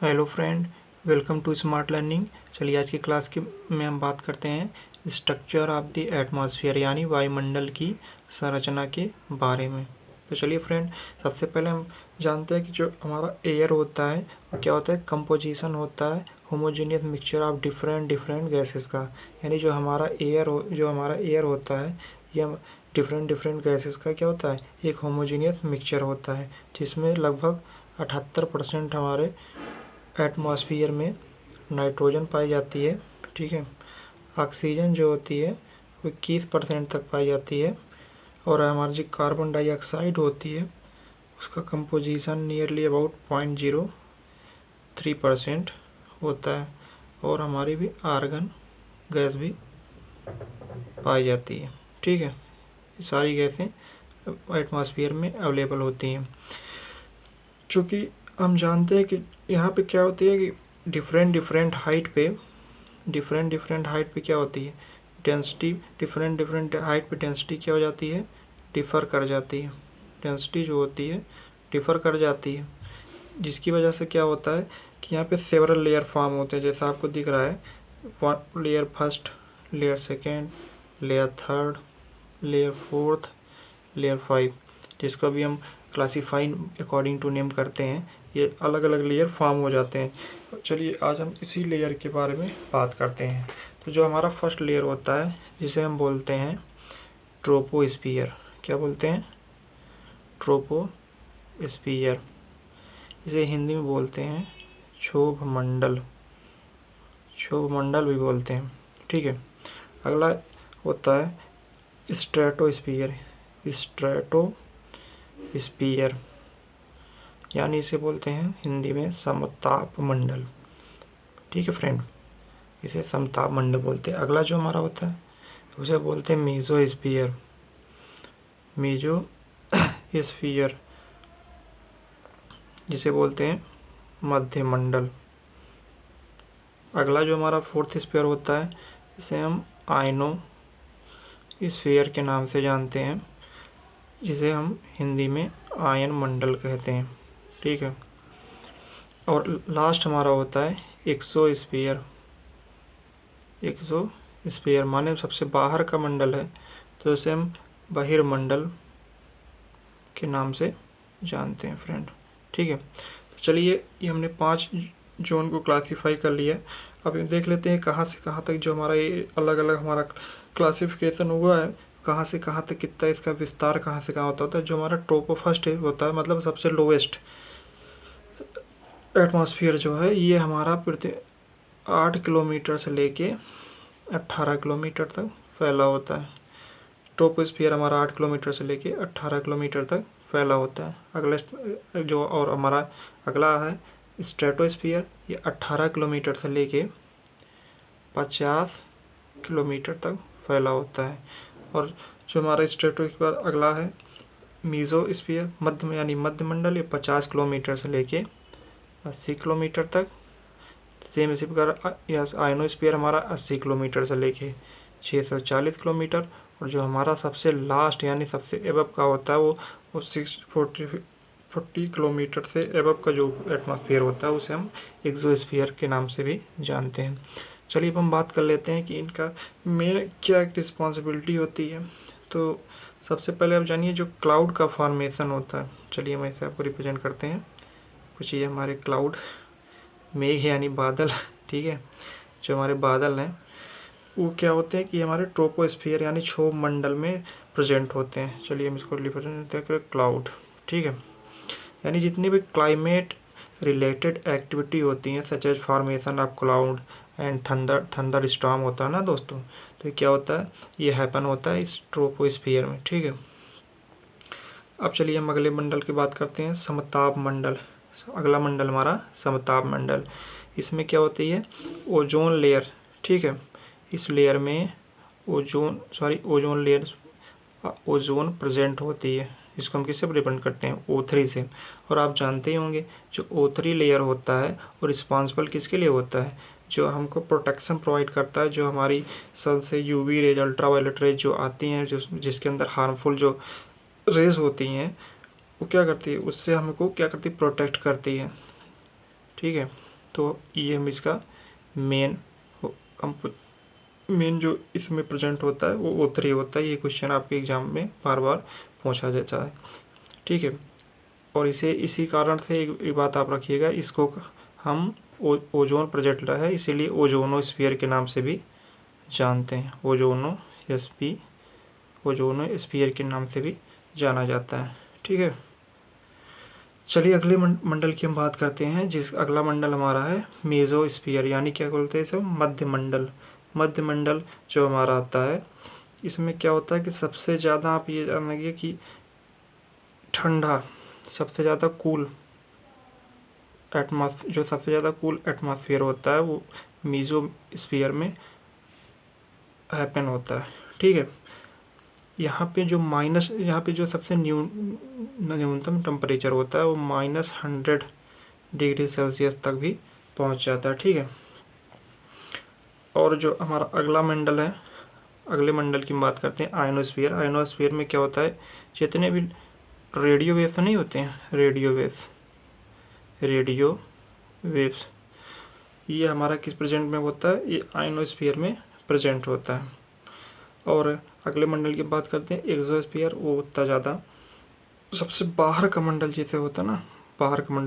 Hello friend, welcome to smart learning. चलिए आज की क्लास के में हम बात करते हैं स्ट्रक्चर ऑफ द एटमॉस्फेयर यानी वायुमंडल की संरचना के बारे में। तो चलिए फ्रेंड, सबसे पहले हम जानते हैं कि जो हमारा एयर होता है वो क्या होता है। कंपोजिशन होता है homogeneous mixture of different different gases का। यानी जो हमारा एयर होता है ये डिफरेंट डिफरेंट गैसेस का क्या होता है, एक होमोजेनियस मिक्सचर होता है जिसमें लगभग 78% हमारे एटमॉस्फेयर में नाइट्रोजन पाई जाती है। ठीक है, ऑक्सीजन जो होती है वो 21% तक पाई जाती है, और हमारी जो कार्बन डाइऑक्साइड होती है उसका कंपोजिशन नियरली अबाउट 0.03% होता है, और हमारी भी आर्गन गैस भी पाई जाती है। ठीक है, ये सारी गैसें एटमॉस्फेयर में अवेलेबल होती हैं। चूँकि हम जानते हैं कि यहाँ पे क्या होती है कि डिफरेंट डिफरेंट हाइट पे क्या होती है, डेंसिटी डिफरेंट हाइट पे डेंसिटी क्या हो जाती है, डिफ़र कर जाती है। डेंसिटी जो होती है डिफ़र कर जाती है, जिसकी वजह से क्या होता है कि यहाँ पे सेवरल लेयर फॉर्म होते हैं, जैसा आपको दिख रहा है। Layer first, layer second, layer third, layer fourth, layer 5, जिसको भी हम क्लासीफाई अकॉर्डिंग टू नेम करते हैं। ये अलग अलग लेयर फॉर्म हो जाते हैं। चलिए आज हम इसी लेयर के बारे में बात करते हैं। तो जो हमारा फर्स्ट लेयर होता है जिसे हम बोलते हैं ट्रोपोस्फियर। क्या बोलते हैं? ट्रोपोस्फियर। इसे हिंदी में बोलते हैं क्षोभमंडल, क्षोभमंडल भी बोलते हैं। ठीक है, अगला होता है स्ट्रेटोस्फियर। स्ट्रेटोस्फियर यानी इसे बोलते हैं हिंदी में समताप मंडल। ठीक है फ्रेंड, इसे समताप मंडल बोलते हैं। अगला जो हमारा होता है उसे बोलते हैं मेसोस्फियर। मेसोस्फियर जिसे बोलते हैं मध्य मंडल। अगला जो हमारा फोर्थ स्फीयर होता है इसे हम आयनोस्फीयर के नाम से जानते हैं, जिसे हम हिंदी में आयन मंडल कहते हैं। ठीक है, और लास्ट हमारा होता है एक्सोस्फीयर। एक्सोस्फीयर माने सबसे बाहर का मंडल है, तो इसे हम बहिर्मंडल के नाम से जानते हैं फ्रेंड। ठीक है, तो चलिए ये हमने 5 जोन को क्लासीफाई कर लिया। अब देख लेते हैं कहाँ से कहाँ तक जो हमारा ये अलग अलग हमारा क्लासिफिकेशन हुआ है, कहाँ से कहाँ तक कितना इसका विस्तार कहाँ से कहाँ होता है। जो हमारा ट्रोपो फर्स्ट होता है, मतलब सबसे लोवेस्ट एटमॉस्फेयर जो है, ये हमारा पृथ्वी 8 किलोमीटर से लेके 18 किलोमीटर तक फैला होता है। ट्रोपोस्फियर हमारा 8 किलोमीटर से लेके 18 किलोमीटर तक फैला होता है। अगला जो और हमारा अगला है स्ट्रेटोस्फियर, ये 18 किलोमीटर से लेके 50 किलोमीटर तक फैला होता है। और जो हमारा स्ट्रेटोस्फियर अगला है मीजोस्फियर, मध्य यानी मध्यमंडल, ये 50 किलोमीटर से लेके 80 किलोमीटर तक। सेम इसी प्रकार आयनोस्फीयर हमारा 80 किलोमीटर से लेके 640 किलोमीटर। और जो हमारा सबसे लास्ट यानी सबसे एबव का होता है वो 640 किलोमीटर से एबव का जो एटमॉस्फेयर होता है उसे हम एक्सोस्फीयर के नाम से भी जानते हैं। चलिए अब हम बात कर लेते हैं कि इनका मेन क्या रिस्पॉन्सिबिलिटी होती है। तो सबसे पहले आप जानिए जो क्लाउड का फॉर्मेशन होता है। चलिए हम ऐसे आपको रिप्रेजेंट करते हैं। कुछ ये हमारे क्लाउड, मेघ यानी बादल। ठीक है, जो हमारे बादल हैं वो क्या होते हैं कि हमारे ट्रोपोस्फियर यानी क्षोभ मंडल में प्रेजेंट होते हैं। चलिए हम इसको रिप्रेजेंट करें क्लाउड। ठीक है, यानी जितनी भी क्लाइमेट रिलेटेड एक्टिविटी होती हैं such as formation of cloud and thunder storm होता है ना दोस्तों, तो ये क्या होता है, ये हैपन होता है इस ट्रोपोस्फियर में। ठीक है, अब चलिए हम अगले मंडल की बात करते हैं, समताप मंडल। अगला मंडल हमारा समताप मंडल। इसमें क्या होती है, ओजोन लेयर। ठीक है, इस लेयर में ओजोन प्रेजेंट होती है, जिसको हम किससे रिप्रेजेंट करते हैं, O3 से। और आप जानते ही होंगे जो O3 लेयर होता है वो रिस्पॉन्सिबल किसके लिए होता है, जो हमको प्रोटेक्शन प्रोवाइड करता है। जो हमारी सन से यूवी रेज, अल्ट्रावायलेट रेज जो आती हैं, जो जिसके अंदर हार्मफुल जो रेज होती हैं, वो क्या करती है, उससे हमको क्या करती है, प्रोटेक्ट करती है। ठीक है, तो ये हम इसका मेन जो इसमें प्रेजेंट होता है वो O3 होता है। ये क्वेश्चन आपके एग्जाम में बार बार पूछा जाता है, ठीक है। और इसी कारण से एक बात आप रखिएगा, इसको हम ओजोन प्रोजेक्ट है, इसीलिए ओजोनोस्फीयर के नाम से भी जानते हैं। ओजोनोस्फीयर के नाम से भी जाना जाता है, ठीक है। चलिए अगले मंडल की हम बात करते हैं। अगला मंडल हमारा है मेसोस्फीयर, यानी क्या बोलते हैं इसे, मध्य मंडल जो हमारा आता है। इसमें क्या होता है कि सबसे ज़्यादा आप ये जानेंगे कि ठंडा, सबसे ज़्यादा कूल एटमॉस्फेयर होता है वो मेसोस्फीयर में हैपन होता है, ठीक है। यहाँ पे जो सबसे न्यूनतम टेम्परेचर होता है वो -100 डिग्री सेल्सियस तक भी पहुँच जाता है, ठीक है। और जो हमारा अगला मंडल है, अगले मंडल की बात करते हैं आयनोस्फीयर में क्या होता है, जितने भी रेडियो वेव्स नहीं होते हैं, रेडियो वेव्स ये हमारा किस प्रेजेंट में होता है, ये आयनोस्फीयर में प्रेजेंट होता है। और अगले मंडल की बात करते हैं एक्सोस्फीयर, वो उतना ज़्यादा सबसे बाहर का मंडल जैसे होता है ना, बाहर का मंडल